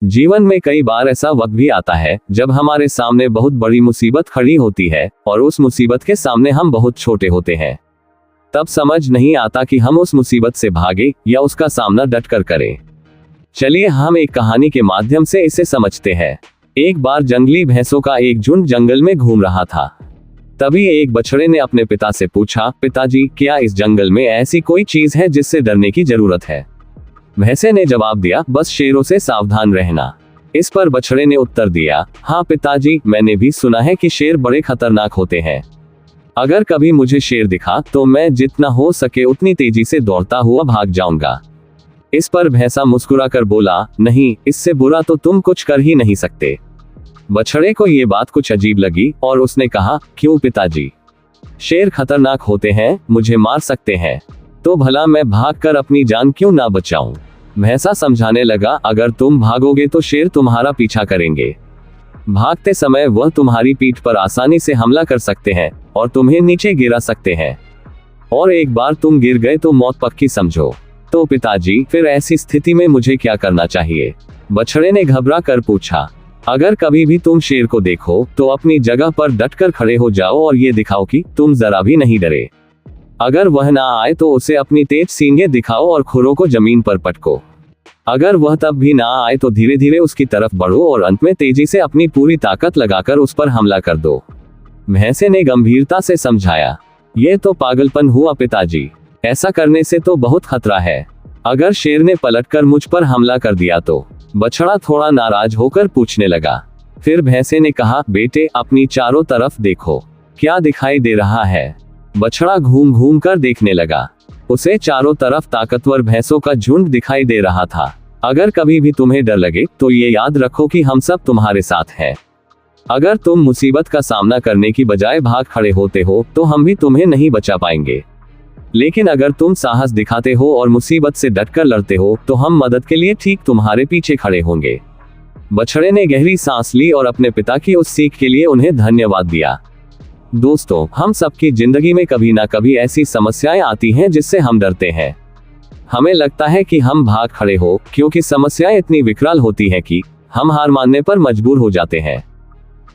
जीवन में कई बार ऐसा वक्त भी आता है जब हमारे सामने बहुत बड़ी मुसीबत खड़ी होती है और उस मुसीबत के सामने हम बहुत छोटे होते हैं। तब समझ नहीं आता कि हम उस मुसीबत से भागे या उसका सामना डटकर करें। चलिए हम एक कहानी के माध्यम से इसे समझते हैं। एक बार जंगली भैंसों का एक झुंड जंगल में घूम रहा था। तभी एक बछड़े ने अपने पिता से पूछा, पिताजी, क्या इस जंगल में ऐसी कोई चीज है जिससे डरने की जरूरत है? भैंसे ने जवाब दिया, बस शेरों से सावधान रहना। इस पर बछड़े ने उत्तर दिया, हाँ पिताजी, मैंने भी सुना है कि शेर बड़े खतरनाक होते हैं। अगर कभी मुझे शेर दिखा तो मैं जितना हो सके उतनी तेजी से दौड़ता हुआ भाग जाऊंगा। इस पर भैंसा मुस्कुराकर बोला, नहीं, इससे बुरा तो तुम कुछ कर ही नहीं सकते। बछड़े को ये बात कुछ अजीब लगी और उसने कहा, क्यों पिताजी? शेर खतरनाक होते हैं, मुझे मार सकते हैं, तो भला मैं भागकर अपनी जान क्यों ना बचाऊं? भैंसा समझाने लगा, अगर तुम भागोगे तो शेर तुम्हारा पीछा करेंगे। भागते समय वह तुम्हारी पीठ पर आसानी से हमला कर सकते हैं और तुम्हें नीचे गिरा सकते हैं, और एक बार तुम गिर गए तो मौत पक्की समझो। तो पिताजी, फिर ऐसी स्थिति में मुझे क्या करना चाहिए? बछड़े ने घबरा कर पूछा। अगर कभी भी तुम शेर को देखो तो अपनी जगह पर डटकर खड़े हो जाओ और ये दिखाओ कि तुम जरा भी नहीं डरे। अगर वह ना आए तो उसे अपनी तेज सींगें दिखाओ और खुरों को जमीन पर पटको। अगर वह तब भी ना आए तो धीरे धीरे उसकी तरफ बढ़ो और अंत में तेजी से अपनी पूरी ताकत लगाकर उस पर हमला कर दो। भैंसे ने गंभीरता से समझाया, यह तो पागलपन हुआ पिताजी, ऐसा करने से तो बहुत खतरा है। अगर शेर ने पलटकर मुझ पर हमला कर दिया तो? बछड़ा थोड़ा नाराज होकर पूछने लगा। फिर भैंसे ने कहा, बेटे, अपनी चारों तरफ देखो, क्या दिखाई दे रहा है? बछड़ा घूम घूम कर देखने लगा। उसे चारों तरफ ताकतवर भैंसों का झुंड दिखाई दे रहा था। अगर कभी भी तुम्हें डर लगे तो ये याद रखो कि हम सब तुम्हारे साथ हैं। अगर तुम मुसीबत का सामना करने की बजाय भाग खड़े होते हो तो हम भी तुम्हें नहीं बचा पाएंगे, लेकिन अगर तुम साहस दिखाते हो और मुसीबत से डटकर लड़ते हो तो हम मदद के लिए ठीक तुम्हारे पीछे खड़े होंगे। बछड़े ने गहरी सांस ली और अपने पिता की उस सीख के लिए उन्हें धन्यवाद दिया। दोस्तों, हम सबकी जिंदगी में कभी ना कभी ऐसी समस्याएं आती हैं जिससे हम डरते हैं। हमें लगता है कि हम भाग खड़े हो, क्योंकि समस्याएं इतनी विकराल होती हैं कि हम हार मानने पर मजबूर हो जाते हैं।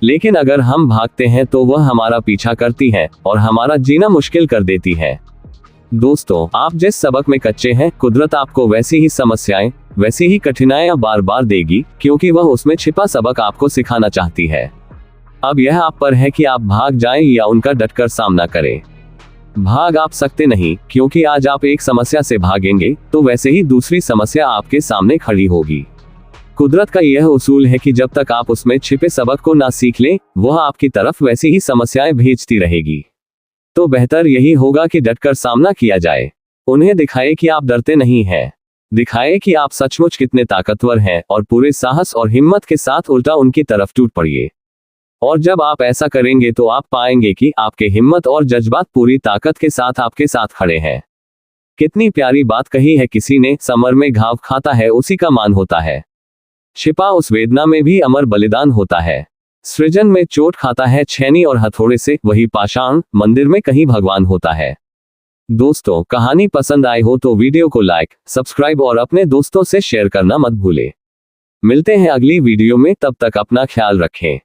लेकिन अगर हम भागते हैं तो वह हमारा पीछा करती हैं और हमारा जीना मुश्किल कर देती है। दोस्तों, आप जिस सबक में कच्चे हैं, कुदरत आपको वैसी ही समस्याएं, वैसी ही कठिनाइयां बार बार देगी, क्योंकि वह उसमें छिपा सबक आपको सिखाना चाहती है। अब यह आप पर है कि आप भाग जाएं या उनका डटकर सामना करें। भाग आप सकते नहीं, क्योंकि आज आप एक समस्या से भागेंगे तो वैसे ही दूसरी समस्या आपके सामने खड़ी होगी। कुदरत का यह उसूल है कि जब तक आप उसमें छिपे सबक को ना सीख लें, वह आपकी तरफ वैसी ही समस्याएं भेजती रहेगी। तो बेहतर यही होगा कि डटकर सामना किया जाए। उन्हें दिखाए कि आप डरते नहीं हैं, दिखाए कि आप सचमुच कितने ताकतवर हैं और पूरे साहस और हिम्मत के साथ उल्टा उनकी तरफ टूट पड़िए। और जब आप ऐसा करेंगे तो आप पाएंगे कि आपके हिम्मत और जज्बात पूरी ताकत के साथ आपके साथ खड़े हैं। कितनी प्यारी बात कही है किसी ने, समर में घाव खाता है उसी का मान होता है, छिपा उस वेदना में भी अमर बलिदान होता है। सृजन में चोट खाता है छेनी और हथौड़े से, वही पाषाण मंदिर में कहीं भगवान होता है। दोस्तों, कहानी पसंद आई हो तो वीडियो को लाइक, सब्सक्राइब और अपने दोस्तों से शेयर करना मत भूलें। मिलते हैं अगली वीडियो में, तब तक अपना ख्याल रखें।